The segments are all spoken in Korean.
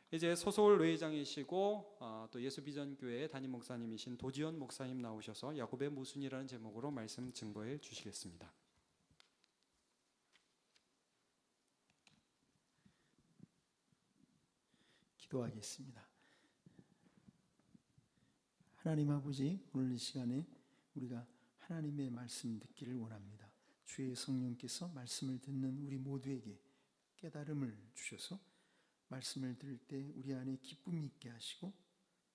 이제 소서울 외회장이시고 또 예수비전교회 담임 목사님이신 도지현 목사님 나오셔서 야곱의 모순이라는 제목으로 말씀 증거해 주시겠습니다. 기도하겠습니다. 하나님 아버지, 오늘 이 시간에 우리가 하나님의 말씀 듣기를 원합니다. 주의 성령께서 말씀을 듣는 우리 모두에게 깨달음을 주셔서 말씀을 들을 때 우리 안에 기쁨이 있게 하시고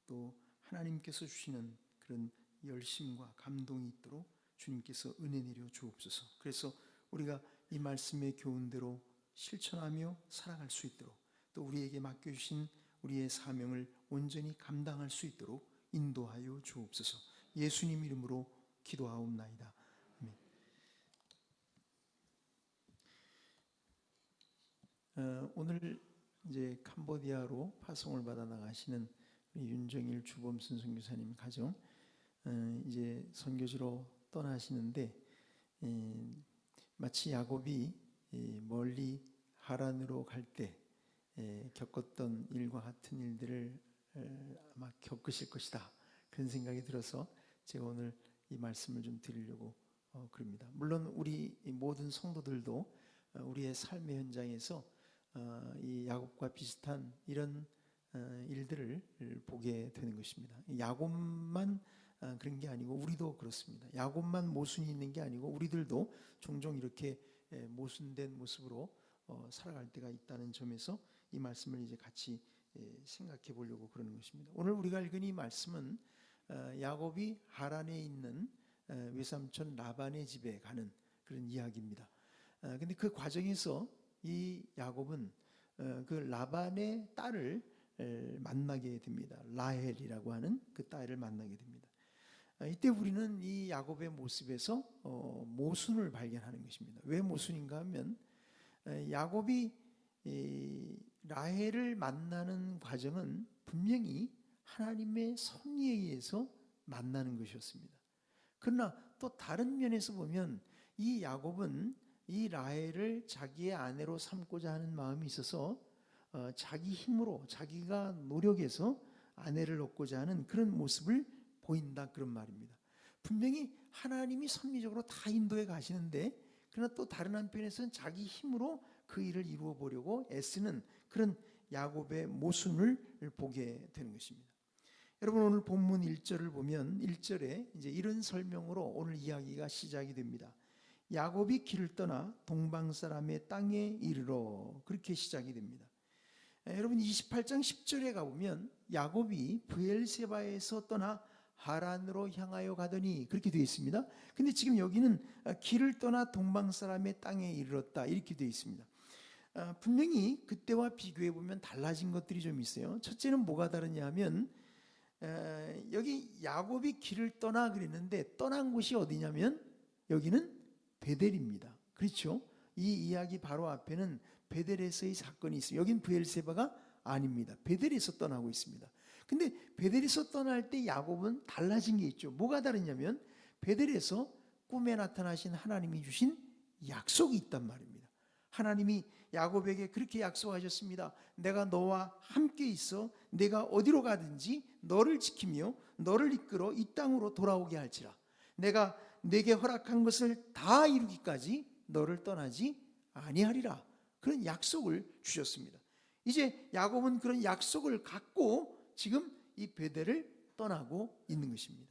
또 하나님께서 주시는 그런 열심과 감동이 있도록 주님께서 은혜 내려 주옵소서. 그래서 우리가 이 말씀의 교훈대로 실천하며 살아갈 수 있도록 또 우리에게 맡겨주신 우리의 사명을 온전히 감당할 수 있도록 인도하여 주옵소서. 예수님 이름으로 기도하옵나이다. 아멘. 오늘 이제 캄보디아로 파송을 받아 나가시는 우리 윤정일 주범순 선교사님 가정 이제 선교지로 떠나시는데 마치 야곱이 멀리 하란으로 갈 때 겪었던 일과 같은 일들을 아마 겪으실 것이다, 그런 생각이 들어서 제가 오늘 이 말씀을 좀 드리려고 그럽니다. 물론 우리 모든 성도들도 우리의 삶의 현장에서 이 야곱과 비슷한 이런 일들을 보게 되는 것입니다. 야곱만 그런 게 아니고 우리도 그렇습니다. 야곱만 모순이 있는 게 아니고 우리들도 종종 이렇게 모순된 모습으로 살아갈 때가 있다는 점에서 이 말씀을 이제 같이 생각해 보려고 그러는 것입니다. 오늘 우리가 읽은 이 말씀은 야곱이 하란에 있는 외삼촌 라반의 집에 가는 그런 이야기입니다. 근데 그 과정에서 이 야곱은 그 라반의 딸을 만나게 됩니다. 라헬이라고 하는 그 딸을 만나게 됩니다. 이때 우리는 이 야곱의 모습에서 모순을 발견하는 것입니다. 왜 모순인가 하면 야곱이 라헬을 만나는 과정은 분명히 하나님의 섭리에 의해서 만나는 것이었습니다. 그러나 또 다른 면에서 보면 이 야곱은 이 라헬을 자기의 아내로 삼고자 하는 마음이 있어서 자기 힘으로 자기가 노력해서 아내를 얻고자 하는 그런 모습을 보인다, 그런 말입니다. 분명히 하나님이 섭리적으로 다 인도해 가시는데 그러나 또 다른 한편에서는 자기 힘으로 그 일을 이루어 보려고 애쓰는 그런 야곱의 모순을 보게 되는 것입니다. 여러분, 오늘 본문 1절을 보면 1절에 이제 이런 설명으로 오늘 이야기가 시작이 됩니다. 야곱이 길을 떠나 동방 사람의 땅에 이르러, 그렇게 시작이 됩니다. 여러분, 28장 10절에 가보면 야곱이 브엘세바에서 떠나 하란으로 향하여 가더니, 그렇게 되어 있습니다. 근데 지금 여기는 길을 떠나 동방 사람의 땅에 이르렀다, 이렇게 되어 있습니다. 분명히 그때와 비교해 보면 달라진 것들이 좀 있어요. 첫째는 뭐가 다르냐 하면 여기 야곱이 길을 떠나 그랬는데 떠난 곳이 어디냐면 여기는 베델입니다. 그렇죠? 이 이야기 바로 앞에는 베델에서의 사건이 있어요. 여긴 브엘세바가 아닙니다. 베델에서 떠나고 있습니다. 근데 베델에서 떠날 때 야곱은 달라진 게 있죠. 뭐가 다르냐면 베델에서 꿈에 나타나신 하나님이 주신 약속이 있단 말입니다. 하나님이 야곱에게 그렇게 약속하셨습니다. 내가 너와 함께 있어 내가 어디로 가든지 너를 지키며 너를 이끌어 이 땅으로 돌아오게 할지라. 내가 내게 허락한 것을 다 이루기까지 너를 떠나지 아니하리라. 그런 약속을 주셨습니다. 이제 야곱은 그런 약속을 갖고 지금 이 베델을 떠나고 있는 것입니다.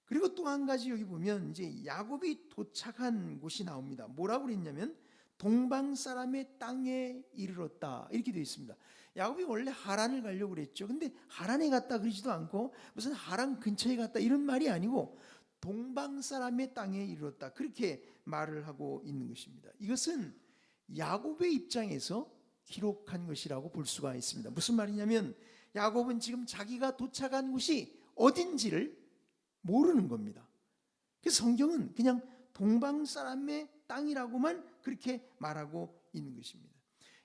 그리고 또 한 가지 여기 보면 이제 야곱이 도착한 곳이 나옵니다. 뭐라고 그랬냐면 동방 사람의 땅에 이르렀다, 이렇게 되어 있습니다. 야곱이 원래 하란을 가려고 그랬죠. 근데 하란에 갔다 그러지도 않고 무슨 하란 근처에 갔다 이런 말이 아니고 동방 사람의 땅에 이르렀다, 그렇게 말을 하고 있는 것입니다. 이것은 야곱의 입장에서 기록한 것이라고 볼 수가 있습니다. 무슨 말이냐면 야곱은 지금 자기가 도착한 곳이 어딘지를 모르는 겁니다. 그래서 성경은 그냥 동방 사람의 땅이라고만 그렇게 말하고 있는 것입니다.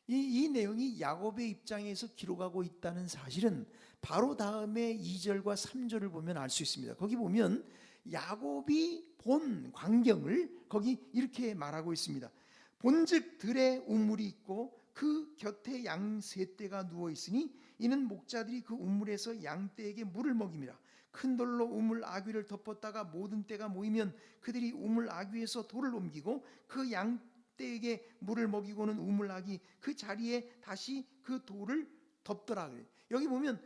이 내용이 야곱의 입장에서 기록하고 있다는 사실은 바로 다음에 2절과 3절을 보면 알 수 있습니다. 거기 보면 야곱이 본 광경을 거기 이렇게 말하고 있습니다. 본즉 들에 우물이 있고 그 곁에 양 세 떼가 누워 있으니 이는 목자들이 그 우물에서 양 떼에게 물을 먹임이라. 큰 돌로 우물 아귀를 덮었다가 모든 떼가 모이면 그들이 우물 아귀에서 돌을 옮기고 그 양 떼에게 물을 먹이고는 우물 아귀 그 자리에 다시 그 돌을 덮더라. 그래요. 여기 보면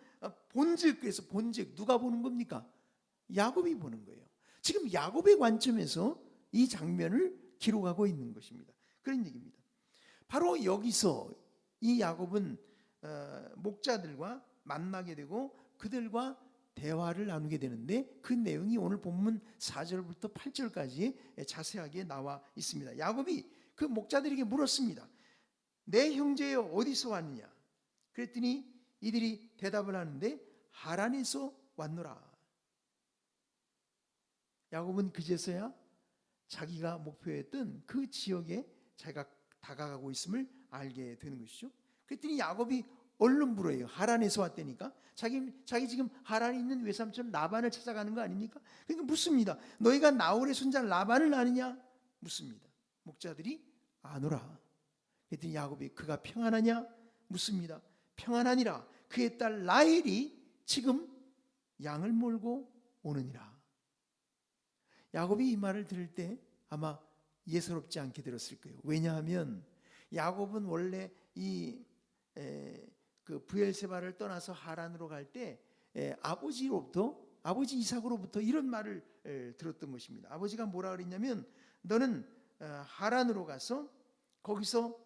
본즉, 그래서 본즉 누가 보는 겁니까? 야곱이 보는 거예요. 지금 야곱의 관점에서 이 장면을 기록하고 있는 것입니다. 그런 얘기입니다. 바로 여기서 이 야곱은 목자들과 만나게 되고 그들과 대화를 나누게 되는데 그 내용이 오늘 본문 4절부터 8절까지 자세하게 나와 있습니다. 야곱이 그 목자들에게 물었습니다. 내 형제여 어디서 왔느냐? 그랬더니 이들이 대답을 하는데 하란에서 왔노라. 야곱은 그제서야 자기가 목표했던 그 지역에 자기가 다가가고 있음을 알게 되는 것이죠. 그랬더니 야곱이 얼른 물어요. 하란에서 왔다니까. 자기 지금 하란에 있는 외삼촌 라반을 찾아가는 거 아닙니까? 그러니까 묻습니다. 너희가 나홀의 손자 라반을 아느냐? 묻습니다. 목자들이 아노라. 그랬더니 야곱이 그가 평안하냐? 묻습니다. 평안하니라. 그의 딸 라헬이 지금 양을 몰고 오느니라. 야곱이 이 말을 들을 때 아마 예사롭지 않게 들었을 거예요. 왜냐하면 야곱은 원래 그 브엘세바를 떠나서 하란으로 갈 때 아버지 이삭으로부터 이런 말을 들었던 것입니다. 아버지가 뭐라 그랬냐면 너는 하란으로 가서 거기서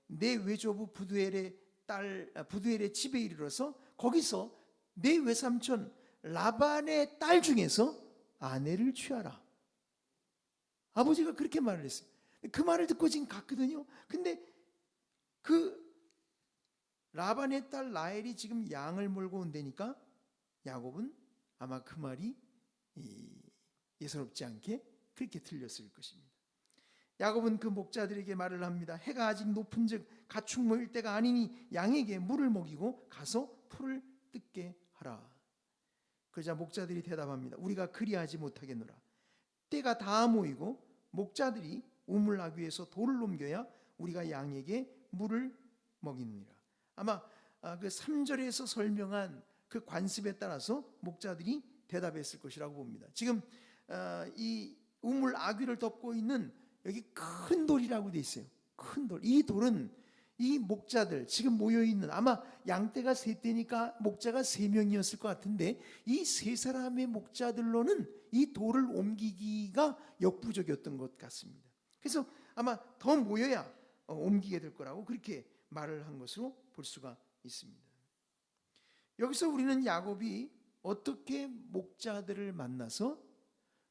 내 외조부 부두엘의 집에 이르러서 거기서 내 외삼촌 라반의 딸 중에서 아내를 취하라. 아버지가 그렇게 말을 했어요. 그 말을 듣고 지금 갔거든요. 근데 그 라반의 딸 라헬이 지금 양을 몰고 온다니까 야곱은 아마 그 말이 예사롭지 않게 그렇게 들렸을 것입니다. 야곱은 그 목자들에게 말을 합니다. 해가 아직 높은즉 가축 모일 때가 아니니 양에게 물을 먹이고 가서 풀을 뜯게 하라. 그러자 목자들이 대답합니다. 우리가 그리하지 못하겠노라. 때가 다 모이고 목자들이 우물 아귀에서 돌을 옮겨야 우리가 양에게 물을 먹이느니라. 아마 그 3절에서 설명한 그 관습에 따라서 목자들이 대답했을 것이라고 봅니다. 지금 이 우물 아귀를 덮고 있는 여기 큰 돌이라고 돼 있어요. 큰 돌. 이 돌은 이 목자들 지금 모여 있는 아마 양떼가 세 떼니까 목자가 3명이었을 것 같은데 이 3사람의 목자들로는 이 돌을 옮기기가 역부족이었던 것 같습니다. 그래서 아마 더 모여야 옮기게 될 거라고 그렇게 말을 한 것으로 볼 수가 있습니다. 여기서 우리는 야곱이 어떻게 목자들을 만나서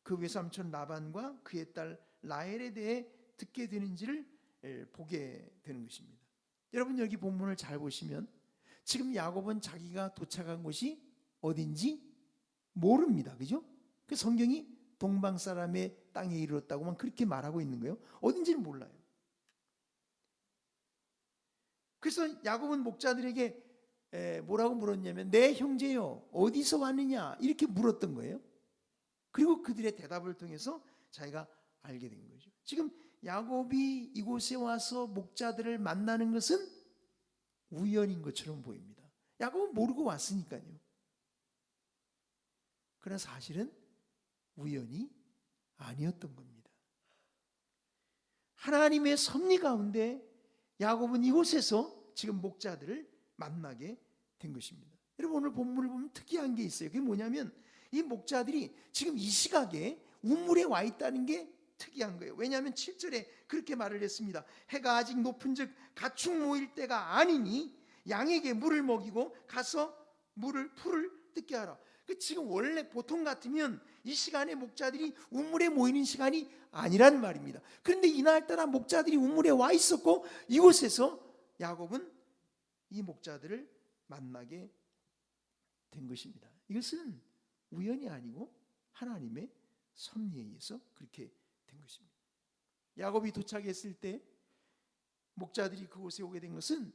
그 외삼촌 라반과 그의 딸 라헬에 대해 듣게 되는지를 보게 되는 것입니다. 여러분 여기 본문을 잘 보시면 지금 야곱은 자기가 도착한 곳이 어딘지 모릅니다. 그죠? 그 성경이 동방 사람의 땅에 이르렀다고만 그렇게 말하고 있는 거예요. 어딘지는 몰라요. 그래서 야곱은 목자들에게 뭐라고 물었냐면 내 형제여 어디서 왔느냐 이렇게 물었던 거예요. 그리고 그들의 대답을 통해서 자기가 알게 된 거죠. 지금 야곱이 이곳에 와서 목자들을 만나는 것은 우연인 것처럼 보입니다. 야곱은 모르고 왔으니까요. 그러나 사실은 우연이 아니었던 겁니다. 하나님의 섭리 가운데 야곱은 이곳에서 지금 목자들을 만나게 된 것입니다. 여러분 오늘 본문을 보면 특이한 게 있어요. 그게 뭐냐면 이 목자들이 지금 이 시각에 우물에 와 있다는 게 특이한 거예요. 왜냐하면 7절에 그렇게 말을 했습니다. 해가 아직 높은즉 가축 모일 때가 아니니 양에게 물을 먹이고 가서 풀을 뜯게 하라. 지금 원래 보통 같으면 이 시간에 목자들이 우물에 모이는 시간이 아니라는 말입니다. 그런데 이날따라 목자들이 우물에 와 있었고 이곳에서 야곱은 이 목자들을 만나게 된 것입니다. 이것은 우연이 아니고 하나님의 섭리에 의해서 그렇게 된 것입니다. 야곱이 도착했을 때 목자들이 그곳에 오게 된 것은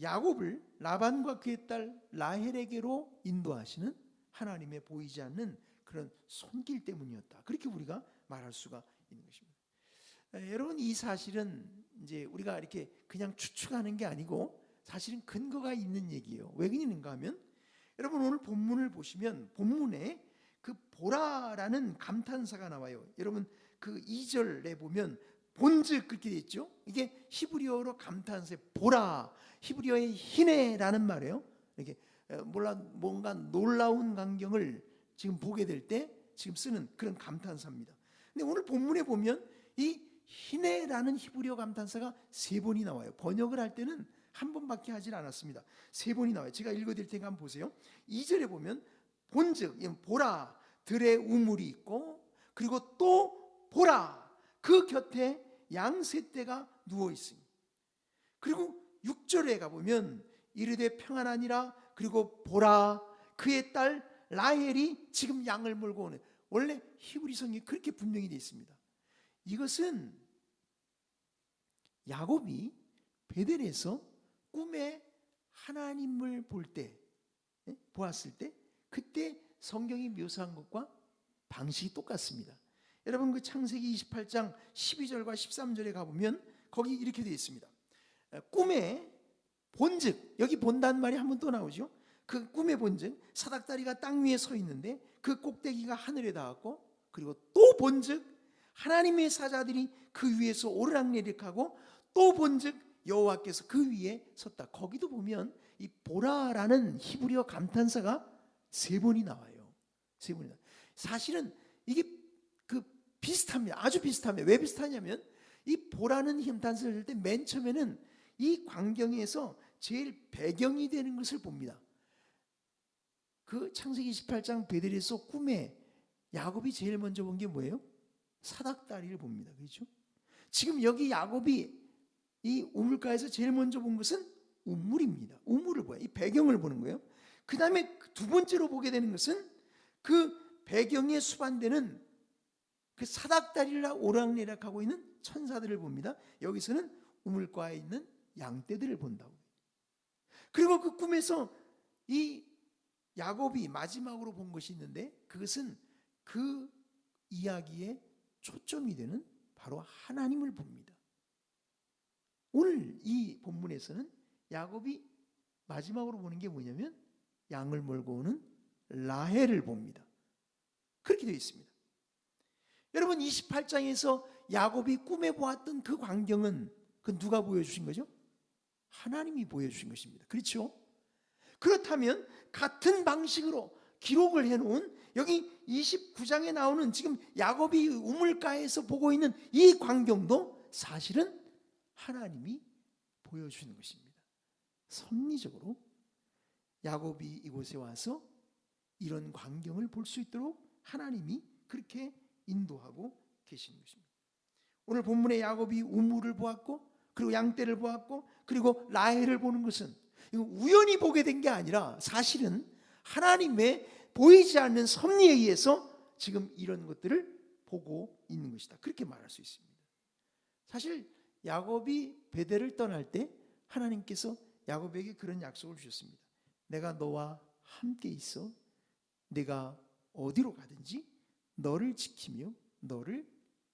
야곱을 라반과 그의 딸 라헬에게로 인도하시는 하나님의 보이지 않는 그런 손길 때문이었다. 그렇게 우리가 말할 수가 있는 것입니다. 여러분, 이 사실은 이제 우리가 이렇게 그냥 추측하는 게 아니고 사실은 근거가 있는 얘기예요. 왜 그러는가 하면, 여러분 오늘 본문을 보시면 본문에 그 보라라는 감탄사가 나와요. 여러분 그 2절에 보면 본즉 그렇게 돼 있죠. 이게 히브리어로 감탄사 보라, 히브리어의 히네라는 말이에요. 이렇게 뭔가 놀라운 광경을 지금 보게 될 때 지금 쓰는 그런 감탄사입니다. 근데 오늘 본문에 보면 이 히네라는 히브리어 감탄사가 3번이 나와요. 번역을 할 때는 한 번밖에 하질 않았습니다. 3번이 나와요. 제가 읽어드릴 테니까 한번 보세요. 2절에 보면 본즉 보라 들에 우물이 있고, 그리고 또 보라 그 곁에 양 세 떼가 누워 있습니다. 그리고 6절에 가보면 이르되 평안하니라, 그리고 보라 그의 딸 라헬이 지금 양을 몰고 오는, 원래 히브리 성경이 그렇게 분명히 되어 있습니다. 이것은 야곱이 베델에서 꿈에 하나님을 보았을 때 그때 성경이 묘사한 것과 방식이 똑같습니다. 여러분 그 창세기 28장 12절과 13절에 가보면 거기 이렇게 되어 있습니다. 꿈에 본즉, 여기 본다는 말이 한 번 또 나오죠. 그 꿈의 본즉, 사닥다리가 땅 위에 서 있는데 그 꼭대기가 하늘에 닿았고, 그리고 또 본즉 하나님의 사자들이 그 위에서 오르락내리락하고, 또 본즉 여호와께서 그 위에 섰다. 거기도 보면 이 보라라는 히브리어 감탄사가 3번이 나와요. 3번이 나와요. 사실은 이게 그 비슷합니다. 아주 비슷합니다. 왜 비슷하냐면 이 보라는 감탄사를 할 때 맨 처음에는 이 광경에서 제일 배경이 되는 것을 봅니다. 그 창세기 28장 베델에서 꿈에 야곱이 제일 먼저 본 게 뭐예요? 사닥다리를 봅니다. 그렇죠? 지금 여기 야곱이 이 우물가에서 제일 먼저 본 것은 우물입니다. 우물을 봐요. 이 배경을 보는 거예요. 그 다음에 두 번째로 보게 되는 것은 그 배경에 수반되는 그 사닥다리를 오락내락하고 있는 천사들을 봅니다. 여기서는 우물가에 있는 양떼들을 본다고. 그리고 그 꿈에서 이 야곱이 마지막으로 본 것이 있는데, 그것은 그 이야기의 초점이 되는 바로 하나님을 봅니다. 오늘 이 본문에서는 야곱이 마지막으로 보는 게 뭐냐면 양을 몰고 오는 라헬을 봅니다. 그렇게 되어 있습니다. 여러분 28장에서 야곱이 꿈에 보았던 그 광경은 그 누가 보여주신 거죠? 하나님이 보여주신 것입니다. 그렇죠? 그렇다면 같은 방식으로 기록을 해놓은 여기 29장에 나오는 지금 야곱이 우물가에서 보고 있는 이 광경도 사실은 하나님이 보여주는 것입니다. 섭리적으로 야곱이 이곳에 와서 이런 광경을 볼 수 있도록 하나님이 그렇게 인도하고 계시는 것입니다. 오늘 본문에 야곱이 우물을 보았고, 그리고 양떼를 보았고, 그리고 라헬을 보는 것은 우연히 보게 된 게 아니라 사실은 하나님의 보이지 않는 섭리에 의해서 지금 이런 것들을 보고 있는 것이다. 그렇게 말할 수 있습니다. 사실 야곱이 베델을 떠날 때 하나님께서 야곱에게 그런 약속을 주셨습니다. 내가 너와 함께 있어 내가 어디로 가든지 너를 지키며 너를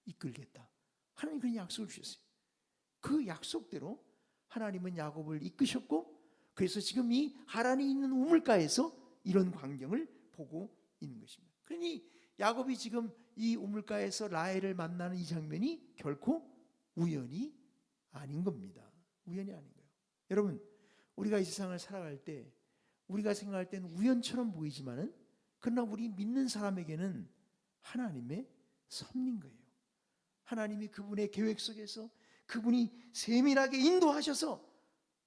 이끌겠다. 하나님 그런 약속을 주셨어요. 그 약속대로 하나님은 야곱을 이끄셨고, 그래서 지금 이 하란이 있는 우물가에서 이런 광경을 보고 있는 것입니다. 그러니 야곱이 지금 이 우물가에서 라헬을 만나는 이 장면이 결코 우연이 아닌 겁니다. 우연이 아닌 거예요. 여러분, 우리가 이 세상을 살아갈 때 우리가 생각할 때는 우연처럼 보이지만은, 그러나 우리 믿는 사람에게는 하나님의 섭리인 거예요. 하나님이 그분의 계획 속에서 그분이 세밀하게 인도하셔서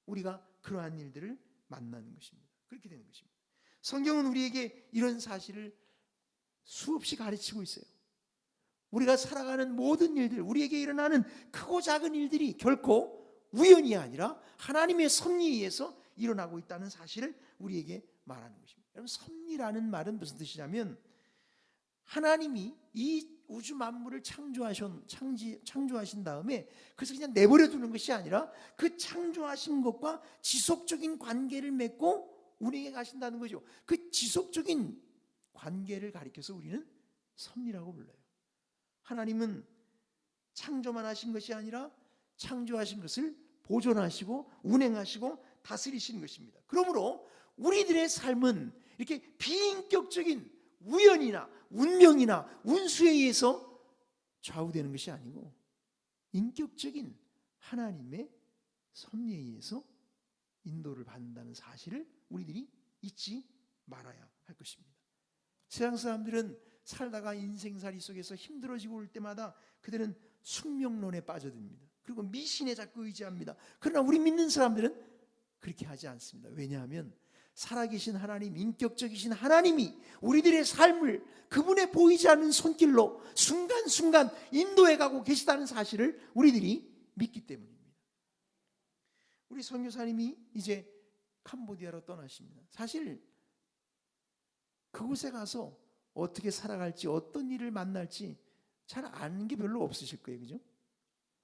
우리가 그러한 일들을 만나는 것입니다. 그렇게 되는 것입니다. 성경은 우리에게 이런 사실을 수없이 가르치고 있어요. 우리가 살아가는 모든 일들, 우리에게 일어나는 크고 작은 일들이 결코 우연이 아니라 하나님의 섭리에 의해서 일어나고 있다는 사실을 우리에게 말하는 것입니다. 여러분, 섭리라는 말은 무슨 뜻이냐면 하나님이 이 우주 만물을 창조하신 다음에 그래서 그냥 내버려 두는 것이 아니라 그 창조하신 것과 지속적인 관계를 맺고 운행해 가신다는 거죠. 그 지속적인 관계를 가리켜서 우리는 섭리라고 불러요. 하나님은 창조만 하신 것이 아니라 창조하신 것을 보존하시고 운행하시고 다스리시는 것입니다. 그러므로 우리들의 삶은 이렇게 비인격적인 우연이나 운명이나 운수에 의해서 좌우되는 것이 아니고 인격적인 하나님의 섭리에 의해서 인도를 받는다는 사실을 우리들이 잊지 말아야 할 것입니다. 세상 사람들은 살다가 인생살이 속에서 힘들어지고 올 때마다 그들은 숙명론에 빠져듭니다. 그리고 미신에 자꾸 의지합니다. 그러나 우리 믿는 사람들은 그렇게 하지 않습니다. 왜냐하면 살아계신 하나님, 인격적이신 하나님이 우리들의 삶을 그분의 보이지 않는 손길로 순간순간 인도해 가고 계시다는 사실을 우리들이 믿기 때문입니다. 우리 선교사님이 이제 캄보디아로 떠나십니다. 사실 그곳에 가서 어떻게 살아갈지, 어떤 일을 만날지 잘 아는 게 별로 없으실 거예요. 그죠?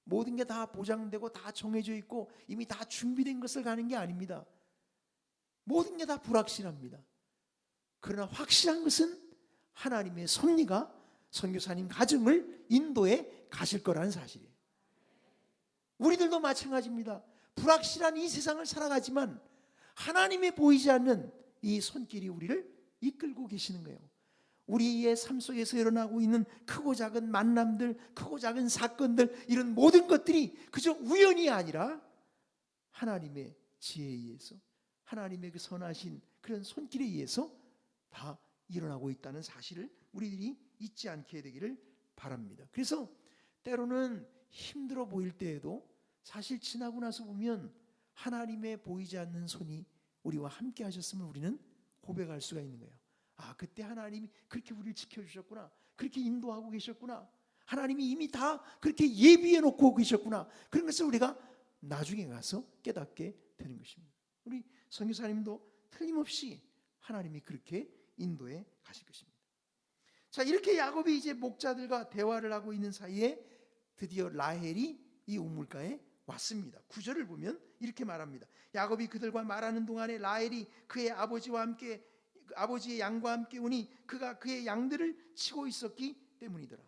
모든 게 다 보장되고 다 정해져 있고 이미 다 준비된 것을 가는 게 아닙니다. 모든 게 다 불확실합니다. 그러나 확실한 것은 하나님의 섭리가 선교사님 가정을 인도에 가실 거라는 사실이에요. 우리들도 마찬가지입니다. 불확실한 이 세상을 살아가지만 하나님의 보이지 않는 이 손길이 우리를 이끌고 계시는 거예요. 우리의 삶 속에서 일어나고 있는 크고 작은 만남들, 크고 작은 사건들, 이런 모든 것들이 그저 우연이 아니라 하나님의 지혜에 의해서, 하나님의 그 선하신 그런 손길에 의해서 다 일어나고 있다는 사실을 우리들이 잊지 않게 되기를 바랍니다. 그래서 때로는 힘들어 보일 때에도 사실 지나고 나서 보면 하나님의 보이지 않는 손이 우리와 함께 하셨음을 우리는 고백할 수가 있는 거예요. 아, 그때 하나님이 그렇게 우리를 지켜주셨구나, 그렇게 인도하고 계셨구나, 하나님이 이미 다 그렇게 예비해 놓고 계셨구나, 그런 것을 우리가 나중에 가서 깨닫게 되는 것입니다. 우리 선교사님도 틀림없이 하나님이 그렇게 인도해 가실 것입니다. 자, 이렇게 야곱이 이제 목자들과 대화를 하고 있는 사이에 드디어 라헬이 이 우물가에 왔습니다. 9절을 보면 이렇게 말합니다. 야곱이 그들과 말하는 동안에 라헬이 그의 아버지와 함께, 아버지의 양과 함께 오니 그가 그의 양들을 치고 있었기 때문이더라.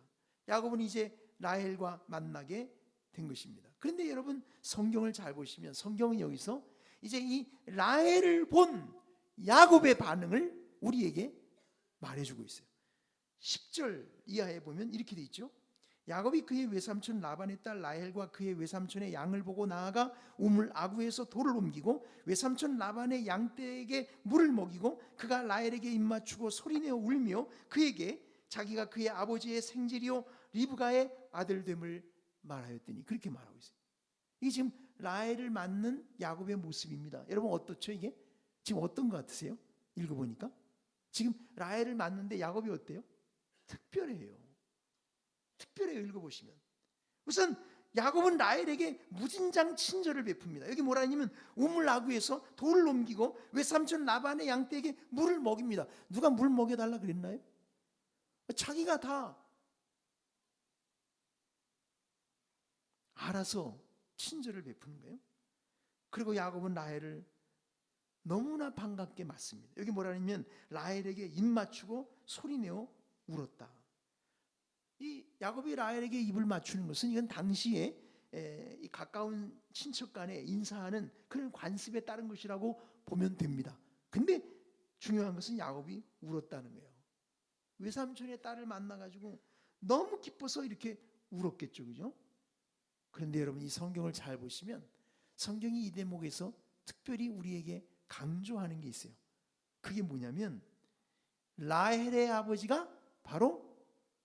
야곱은 이제 라헬과 만나게 된 것입니다. 그런데 여러분, 성경을 잘 보시면 성경은 여기서 이제 이 라헬을 본 야곱의 반응을 우리에게 말해주고 있어요. 10절 이하에 보면 이렇게 돼 있죠. 야곱이 그의 외삼촌 라반의 딸 라헬과 그의 외삼촌의 양을 보고 나아가 우물 아구에서 돌을 옮기고 외삼촌 라반의 양떼에게 물을 먹이고 그가 라헬에게 입맞추고 소리내어 울며 그에게 자기가 그의 아버지의 생질이요 리브가의 아들됨을 말하였더니, 그렇게 말하고 있어요. 이게 지금 라헬을 맞는 야곱의 모습입니다. 여러분 어떻죠? 이게 지금 어떤 것 같으세요? 읽어보니까 지금 라헬을 맞는데 야곱이 어때요? 특별해요. 특별해요. 읽어보시면 우선 야곱은 라헬에게 무진장 친절을 베풉니다. 여기 뭐라 하냐면 우물 아구에서 돌을 옮기고 외삼촌 라반의 양떼에게 물을 먹입니다. 누가 물 먹여달라 그랬나요? 자기가 다 알아서 친절을 베푸는 거예요. 그리고 야곱은 라헬을 너무나 반갑게 맞습니다. 여기 뭐라 하냐면 라헬에게 입 맞추고 소리내어 울었다. 이 야곱이 라헬에게 입을 맞추는 것은 이건 당시에 이 가까운 친척 간에 인사하는 그런 관습에 따른 것이라고 보면 됩니다. 근데 중요한 것은 야곱이 울었다는 거예요. 외삼촌의 딸을 만나가지고 너무 기뻐서 이렇게 울었겠죠, 그죠? 그런데 여러분, 이 성경을 잘 보시면 성경이 이 대목에서 특별히 우리에게 강조하는 게 있어요. 그게 뭐냐면 라헬의 아버지가 바로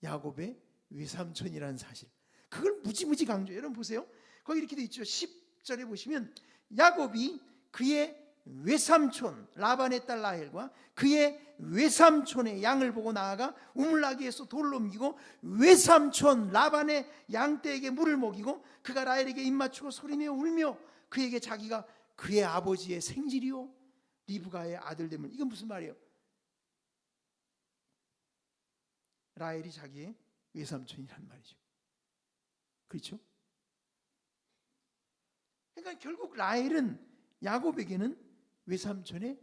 야곱의 외삼촌이라는 사실, 그걸 무지무지 강조해요. 여러분 보세요. 거기 이렇게 돼 있죠. 10절에 보시면 야곱이 그의 외삼촌 라반의 딸 라헬과 그의 외삼촌의 양을 보고 나아가 우물나기에서 돌을 옮기고 외삼촌 라반의 양떼에게 물을 먹이고 그가 라헬에게 입맞추고 소리내어 울며 그에게 자기가 그의 아버지의 생질이요 리브가의 아들됨을. 이건 무슨 말이에요? 라헬이 자기의 외삼촌이란 말이죠. 그렇죠? 그러니까 결국 라헬은 야곱에게는 외삼촌의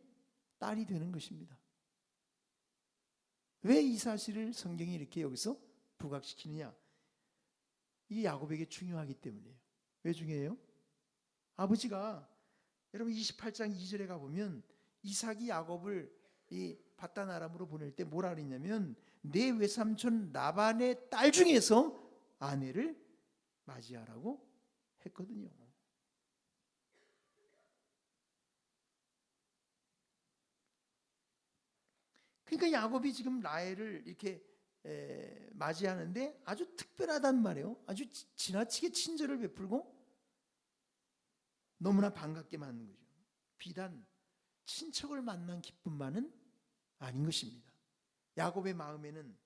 딸이 되는 것입니다. 왜 이 사실을 성경이 이렇게 여기서 부각시키느냐? 이 야곱에게 중요하기 때문이에요. 왜 중요해요? 아버지가 여러분 28장 2절에 가보면 이삭이 야곱을 이 바단 아람으로 보낼 때 뭐라 그랬냐면 내 외삼촌 라반의 딸 중에서 아내를 맞이하라고 했거든요. 그러니까 야곱이 지금 라헬을 이렇게 맞이하는데 아주 특별하단 말이에요. 아주 지나치게 친절을 베풀고 너무나 반갑게 맞는 거죠. 비단 친척을 만난 기쁨만은 아닌 것입니다. 야곱의 마음에는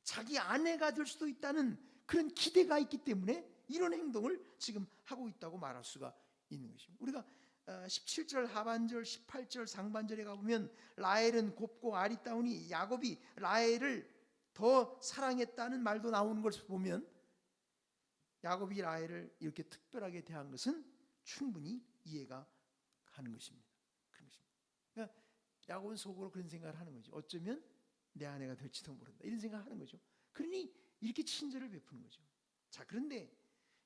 자기 아내가 될 수도 있다는 그런 기대가 있기 때문에 이런 행동을 지금 하고 있다고 말할 수가 있는 것입니다. 우리가 17절 하반절 18절 상반절에 가보면 라헬은 곱고 아리따우니 야곱이 라헬을 더 사랑했다는 말도 나오는 것을 보면 야곱이 라헬을 이렇게 특별하게 대한 것은 충분히 이해가 가는 것입니다. 그런 것입니다. 그러니까 야곱은 속으로 그런 생각을 하는 거죠. 어쩌면 내 아내가 될지도 모른다 이런 생각을 하는 거죠. 그러니 이렇게 친절을 베푸는 거죠. 자, 그런데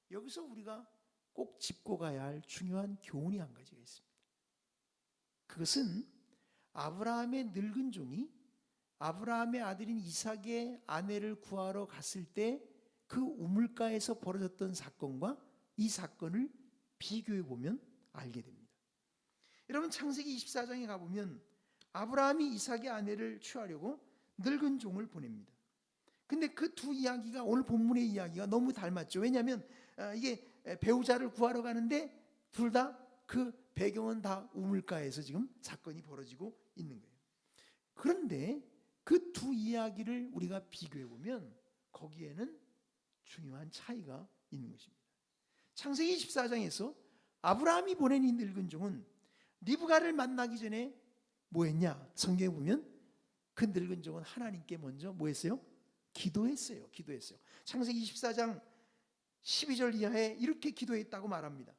여기서 우리가 꼭 짚고 가야 할 중요한 교훈이 한 가지가 있습니다. 그것은 아브라함의 늙은 종이 아브라함의 아들인 이삭의 아내를 구하러 갔을 때 그 우물가에서 벌어졌던 사건과 이 사건을 비교해 보면 알게 됩니다. 여러분 창세기 24장에 가보면 아브라함이 이삭의 아내를 취하려고 늙은 종을 보냅니다. 근데 그 두 이야기가 오늘 본문의 이야기가 너무 닮았죠. 왜냐하면 이게 배우자를 구하러 가는데 둘 다 그 배경은 다 우물가에서 지금 사건이 벌어지고 있는 거예요. 그런데 그 두 이야기를 우리가 비교해 보면 거기에는 중요한 차이가 있는 것입니다. 창세기 24장에서 아브라함이 보낸 이 늙은 종은 리브가를 만나기 전에 뭐 했냐? 성경에 보면 그 늙은 종은 하나님께 먼저 뭐 했어요? 기도했어요. 창세기 24장 12절 이하에 이렇게 기도했다고 말합니다.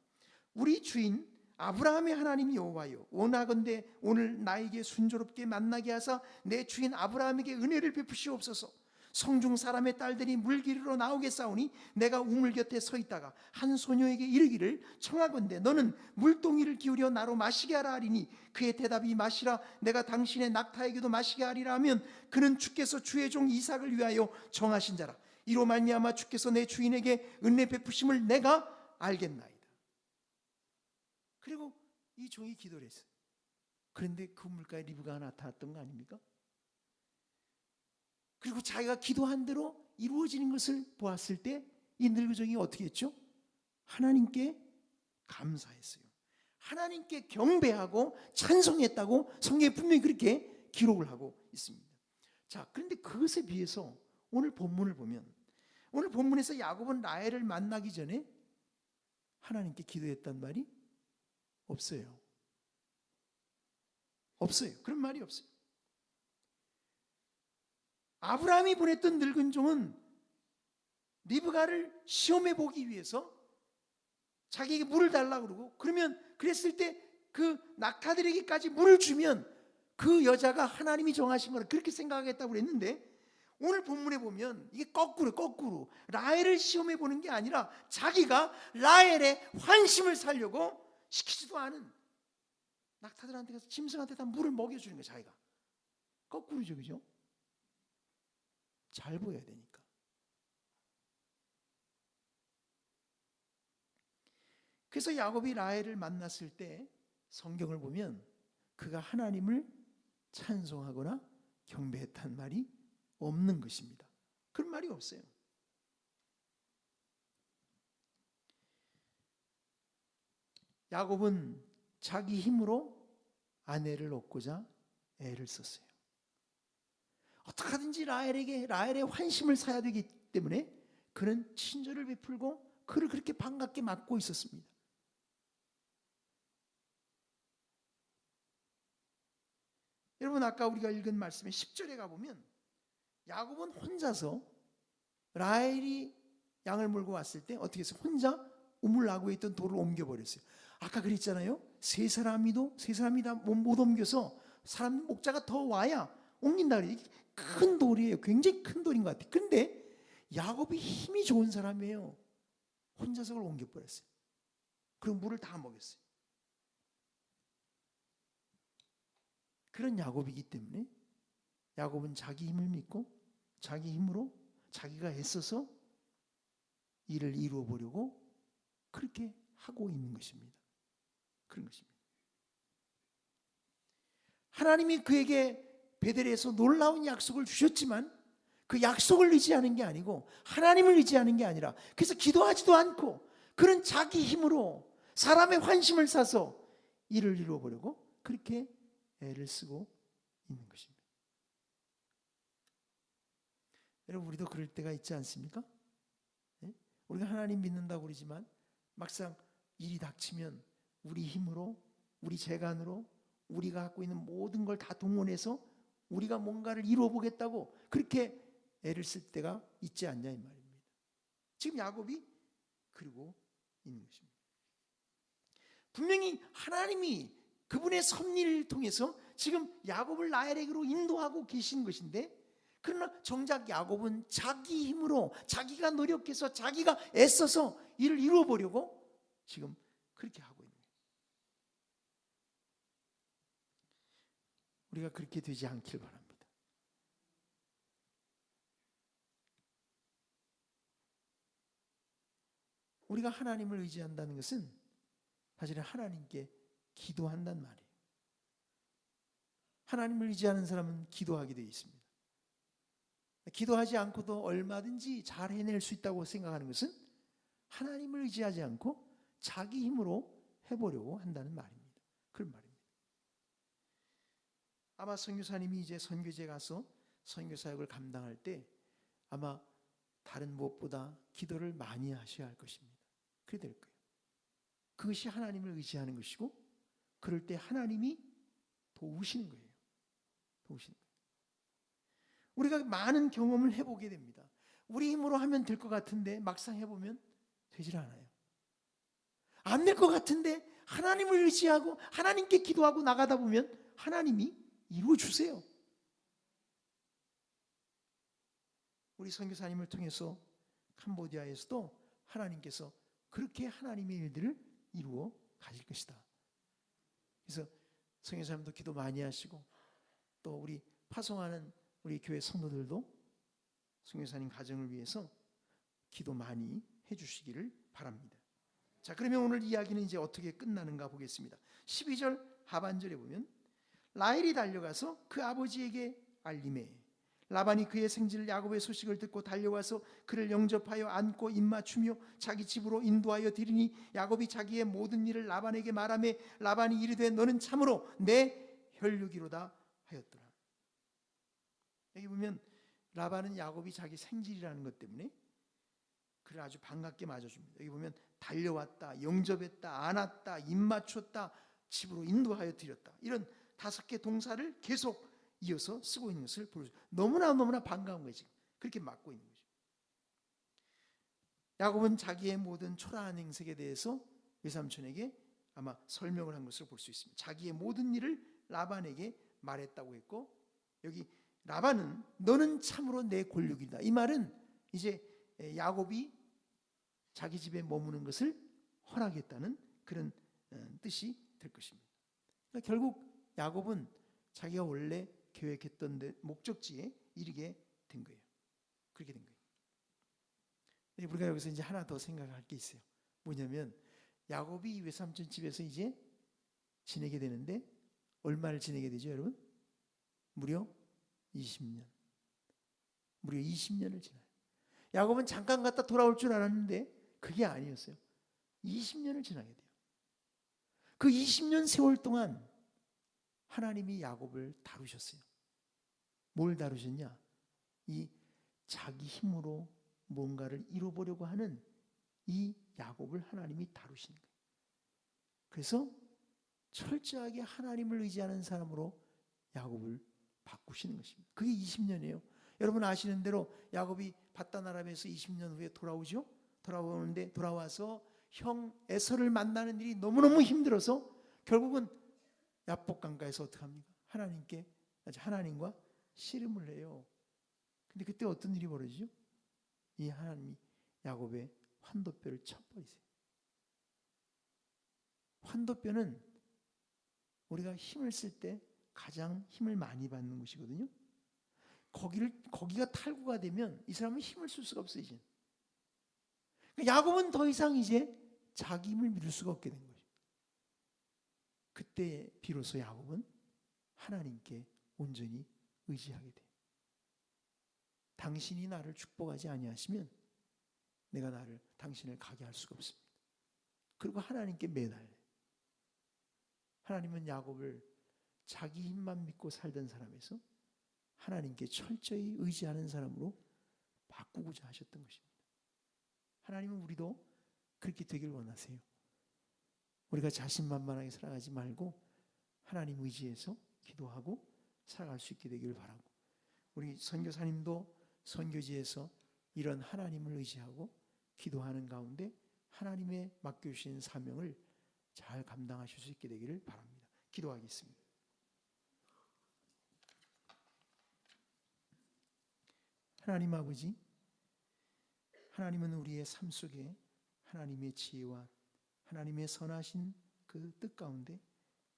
우리 주인 아브라함의 하나님 여호와여, 원하건대 오늘 나에게 순조롭게 만나게 하사 내 주인 아브라함에게 은혜를 베푸시옵소서. 성중 사람의 딸들이 물기르러 나오겠사오니 내가 우물 곁에 서 있다가 한 소녀에게 이르기를 청하건대 너는 물동이를 기울여 나로 마시게 하라 하리니 그의 대답이 마시라 내가 당신의 낙타에게도 마시게 하리라 하면 그는 주께서 주의 종 이삭을 위하여 정하신 자라. 이로 말미암아 주께서 내 주인에게 은혜 베푸심을 내가 알겠나이다. 그리고 이 종이 기도를 했어요. 그런데 그 물가에 리브가가 나타났던 거 아닙니까? 그리고 자기가 기도한 대로 이루어지는 것을 보았을 때 이 늙은 종이 어떻게 했죠? 하나님께 감사했어요. 하나님께 경배하고 찬송했다고 성경에 분명히 그렇게 기록을 하고 있습니다. 자, 그런데 그것에 비해서 오늘 본문을 보면 오늘 본문에서 야곱은 라헬을 만나기 전에 하나님께 기도했단 말이 없어요. 그런 말이 없어요. 아브라함이 보냈던 늙은 종은 리브가를 시험해 보기 위해서 자기에게 물을 달라고 그러고 그랬을 때 그 낙타들에게까지 물을 주면 그 여자가 하나님이 정하신 거라 그렇게 생각하겠다고 그랬는데 오늘 본문에 보면 이게 거꾸로 라헬을 시험해 보는 게 아니라 자기가 라헬의 환심을 살려고 시키지도 않은 낙타들한테 가서 짐승한테 다 물을 먹여주는 거예요. 자기가 거꾸로죠, 그죠? 잘 보여야 되니까. 그래서 야곱이 라헬을 만났을 때 성경을 보면 그가 하나님을 찬송하거나 경배했다는 말이 없는 것입니다. 그런 말이 없어요. 야곱은 자기 힘으로 아내를 얻고자 애를 썼어요. 어떻게든지 라헬의 환심을 사야 되기 때문에 그는 친절을 베풀고 그를 그렇게 반갑게 맞고 있었습니다. 여러분 아까 우리가 읽은 말씀의 10절에 가보면 야곱은 혼자서 라헬이 양을 몰고 왔을 때 어떻게 해서 혼자 우물 나고에 있던 돌을 옮겨버렸어요. 아까 그랬잖아요. 세 사람이 다 못 옮겨서 사람 목자가 더 와야 옮긴다 그래요. 큰 돌이에요. 굉장히 큰 돌인 것 같아요. 그런데 야곱이 힘이 좋은 사람이에요. 혼자서 그걸 옮겨버렸어요. 그리고 물을 다 먹였어요. 그런 야곱이기 때문에 야곱은 자기 힘을 믿고 자기 힘으로 자기가 애써서 일을 이루어 보려고 그렇게 하고 있는 것입니다. 그런 것입니다. 하나님이 그에게 베델에서 놀라운 약속을 주셨지만 그 약속을 의지하는 게 아니고 하나님을 의지하는 게 아니라, 그래서 기도하지도 않고 그런 자기 힘으로 사람의 환심을 사서 일을 이루어 보려고 그렇게 애를 쓰고 있는 것입니다. 여러분, 우리도 그럴 때가 있지 않습니까? 우리가 하나님 믿는다고 그러지만 막상 일이 닥치면 우리 힘으로, 우리 재간으로 우리가 갖고 있는 모든 걸 다 동원해서 우리가 뭔가를 이루어 보겠다고 그렇게 애를 쓸 때가 있지 않냐 이 말입니다. 지금 야곱이 그러고 있는 것입니다. 분명히 하나님이 그분의 섭리를 통해서 지금 야곱을 라헬에게로 인도하고 계신 것인데, 그러나 정작 야곱은 자기 힘으로 자기가 노력해서 자기가 애써서 일을 이루어 보려고 지금 그렇게 하고 있는 거예요. 우리가 그렇게 되지 않길 바랍니다. 우리가 하나님을 의지한다는 것은 사실은 하나님께 기도한단 말이에요. 하나님을 의지하는 사람은 기도하게 되어 있습니다. 기도하지 않고도 얼마든지 잘 해낼 수 있다고 생각하는 것은 하나님을 의지하지 않고 자기 힘으로 해보려고 한다는 말입니다. 그런 말입니다. 아마 선교사님이 이제 선교지에 가서 선교 사역을 감당할 때 아마 다른 무엇보다 기도를 많이 하셔야 할 것입니다. 그래 될 거예요. 그것이 하나님을 의지하는 것이고, 그럴 때 하나님이 도우시는 거예요. 도우시는 거예요. 우리가 많은 경험을 해보게 됩니다. 우리 힘으로 하면 될 것 같은데 막상 해보면 되질 않아요. 안 될 것 같은데 하나님을 의지하고 하나님께 기도하고 나가다 보면 하나님이 이루어 주세요. 우리 선교사님을 통해서 캄보디아에서도 하나님께서 그렇게 하나님의 일들을 이루어 가실 것이다. 그래서 선교사님도 기도 많이 하시고, 또 우리 파송하는 우리 교회 성도들도 선교사님 가정을 위해서 기도 많이 해주시기를 바랍니다. 자, 그러면 오늘 이야기는 이제 어떻게 끝나는가 보겠습니다. 12절 하반절에 보면 라헬이 달려가서 그 아버지에게 알림해 라반이 그의 생질 야곱의 소식을 듣고 달려와서 그를 영접하여 안고 입맞추며 자기 집으로 인도하여 드리니 야곱이 자기의 모든 일을 라반에게 말하며 라반이 이르되 너는 참으로 내 혈육이로다 하였더라. 여기 보면 라반은 야곱이 자기 생질이라는 것 때문에 그를 아주 반갑게 맞아줍니다. 여기 보면 달려왔다, 영접했다, 안았다, 입맞췄다, 집으로 인도하여 드렸다, 이런 5개 동사를 계속 이어서 쓰고 있는 것을 보여줘요. 너무나 반가운 거예요. 지금 그렇게 맞고 있는 거죠. 야곱은 자기의 모든 초라한 행색에 대해서 외삼촌에게 아마 설명을 한 것을 볼 수 있습니다. 자기의 모든 일을 라반에게 말했다고 했고, 여기 라반은 너는 참으로 내 골육이다, 이 말은 이제 야곱이 자기 집에 머무는 것을 허락했다는 그런 뜻이 될 것입니다. 그러니까 결국 야곱은 자기가 원래 계획했던 목적지에 이르게 된 거예요. 그렇게 된 거예요. 우리가 여기서 이제 하나 더 생각할 게 있어요. 뭐냐면 야곱이 외삼촌 집에서 이제 지내게 되는데 얼마를 지내게 되죠, 여러분? 무려 20년. 무려 20년을 지나요. 야곱은 잠깐 갔다 돌아올 줄 알았는데 그게 아니었어요. 20년을 지나게 돼요. 그 20년 세월 동안 하나님이 야곱을 다루셨어요. 뭘 다루셨냐? 이 자기 힘으로 뭔가를 이루어보려고 하는 이 야곱을 하나님이 다루시는 거예요. 그래서 철저하게 하나님을 의지하는 사람으로 야곱을 바꾸시는 것입니다. 그게 20년이에요. 여러분 아시는 대로 야곱이 밧단아람에서 20년 후에 돌아오죠. 돌아오는데 돌아와서 형 에서를 만나는 일이 너무너무 힘들어서 결국은 야복 강가에서 어떻게 합니까? 하나님과 씨름을 해요. 근데 그때 어떤 일이 벌어지죠? 이 하나님이 야곱의 환도뼈를 쳐버리세요. 환도뼈는 우리가 힘을 쓸 때 가장 힘을 많이 받는 곳이거든요. 거기가 탈구가 되면 이 사람은 힘을 쓸 수가 없어요. 이제. 야곱은 더 이상 이제 자기 힘을 믿을 수가 없게 된 거죠. 그때 비로소 야곱은 하나님께 온전히 의지하게 돼요. 당신이 나를 축복하지 아니하시면 내가 당신을 가게 할 수가 없습니다. 그리고 하나님께 매달려요. 하나님은 야곱을 자기 힘만 믿고 살던 사람에서 하나님께 철저히 의지하는 사람으로 바꾸고자 하셨던 것입니다. 하나님은 우리도 그렇게 되길 원하세요. 우리가 자신만만하게 살아가지 말고 하나님 의지해서 기도하고 살아갈 수 있게 되기를 바라고, 우리 선교사님도 선교지에서 이런 하나님을 의지하고 기도하는 가운데 하나님의 맡겨주신 사명을 잘 감당하실 수 있게 되기를 바랍니다. 기도하겠습니다. 하나님 아버지, 하나님은 우리의 삶 속에 하나님의 지혜와 하나님의 선하신 그 뜻 가운데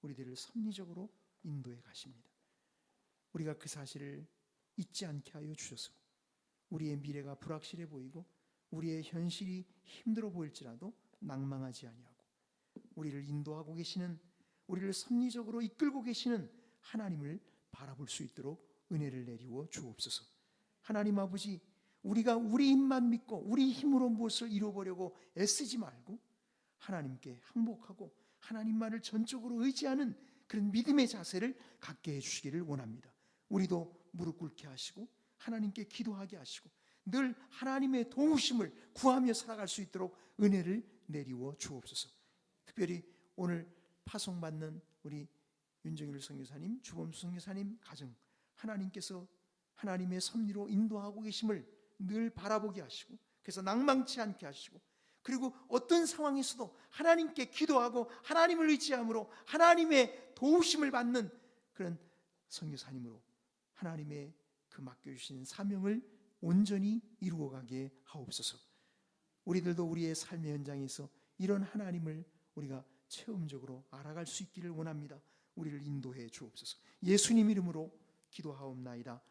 우리들을 섭리적으로 인도해 가십니다. 우리가 그 사실을 잊지 않게 하여 주셔서 우리의 미래가 불확실해 보이고 우리의 현실이 힘들어 보일지라도 낭망하지 아니하고 우리를 인도하고 계시는, 우리를 섭리적으로 이끌고 계시는 하나님을 바라볼 수 있도록 은혜를 내리워 주옵소서. 하나님 아버지, 우리가 우리 힘만 믿고 우리 힘으로 무엇을 이루어보려고 애쓰지 말고 하나님께 항복하고 하나님만을 전적으로 의지하는 그런 믿음의 자세를 갖게 해주시기를 원합니다. 우리도 무릎 꿇게 하시고 하나님께 기도하게 하시고 늘 하나님의 도우심을 구하며 살아갈 수 있도록 은혜를 내리워 주옵소서. 특별히 오늘 파송받는 우리 윤정일 선교사님, 주범수 선교사님 가정, 하나님께서 하나님의 섭리로 인도하고 계심을 늘 바라보게 하시고, 그래서 낭망치 않게 하시고, 그리고 어떤 상황에서도 하나님께 기도하고 하나님을 의지함으로 하나님의 도우심을 받는 그런 선교사님으로 하나님의 그 맡겨주신 사명을 온전히 이루어가게 하옵소서. 우리들도 우리의 삶의 현장에서 이런 하나님을 우리가 체험적으로 알아갈 수 있기를 원합니다. 우리를 인도해 주옵소서. 예수님 이름으로 기도하옵나이다.